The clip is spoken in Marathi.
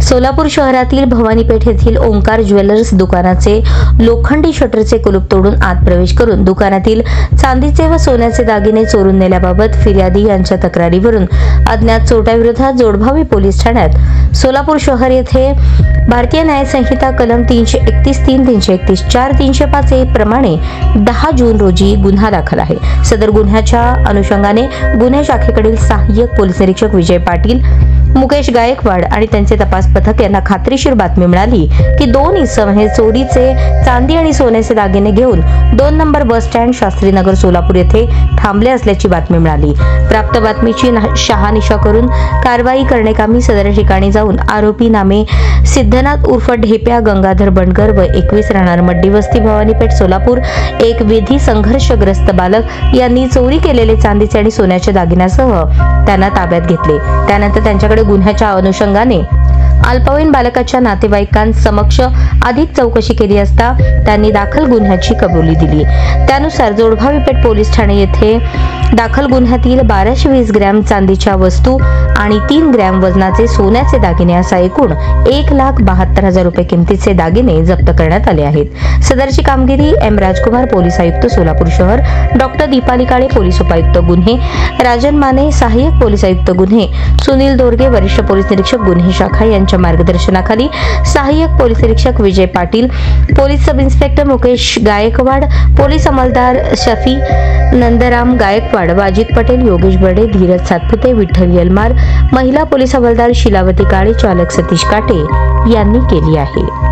सोलापूर शहरातील भवानी पेठ येथील ओंकार ज्वेलर्स दुकानाचे लोखंडी शटरचे कुलूप तोडून आत प्रवेश करून दुकानातील चांदीचे व सोन्याचे दागिने चोरून नेल्याबाबत फिर्यादी यांच्या तक्रारीवरून अज्ञात चोरट्याविरोधात जोडभावी पोलीस ठाण्यात सोलापूर शहर येथे भारतीय न्याय संहिता कलम 331(3), 331(4), 305 प्रमाणे 10 जून रोजी गुन्हा दाखल आहे। सदर गुन्ह्याच्या अनुषंगाने गुन्हे शाखेकडील सहाय्यक पोलीस निरीक्षक विजय पाटील, मुकेश गायकवाड आणि त्यांचे तपास पथक यांना खात्रीशीर बातमी मिळाली की 2 इसम हे चोरीचे चांदी आणि सोन्याचे दागिने घेऊन 2 number bus stand Shastrinagar Solapur येथे थांबले असल्याची बातमी मिळाली। प्राप्त बातमीची शहानिशा करून कारवाई करण्याकामी सदर ठिकाणी जाऊन आरोपी नामे सिद्धनाथ उर्फ ढेप्या गंगाधर बंडगर व 21 राहणार मड्डी वस्ती भवानी पेठ सोलापूर एक विधी संघर्षग्रस्त बालक यांनी चोरी केलेले चांदीचे आणि सोन्याच्या दागिन्यासह त्यांना ताब्यात घेतले। त्यानंतर त्यांच्याकडे गुन्ह्याच्या अनुषंगाने अल्पवयीन बालकाच्या नातेवाईकांसमक्ष अधिक चौकशी केली असता त्यांनी दाखल गुन्ह्याची कबुली दिली। त्यानुसार जोडभावी पेठ पोलीस ठाणे येथे दाखल गुन्ह्यातील 1220 ग्रॅम चांदीच्या वस्तू आणि 3 ग्रॅम वजनाचे सोन्याचे दागिने असा एकूण 1,72,000 रुपये किमतीचे दागिने जप्त करण्यात आले आहेत। सदरची कामगिरी एम राजकुमार पोलीस आयुक्त सोलापूर शहर, डॉक्टर दीपाली काळे पोलीस उपायुक्त गुन्हे, राजन माने सहाय्यक पोलीस आयुक्त गुन्हे, सुनील दोरगे वरिष्ठ पोलीस निरीक्षक गुन्हे शाखा यांच्या मार्गदर्शनाखाली सहाय्यक पोलीस निरीक्षक Vijay Patil, police sub inspector Mukesh Gaikwad, police अंमलदार शफी नंदराम गायकवाड, वाजिद पटेल, योगेश बर्डे, धीरज सातपुते, विठ्ठल यलमार, महिला पोलीस हवालदार शिलावती काळे, चालक सतीश काटे यांनी केली आहे।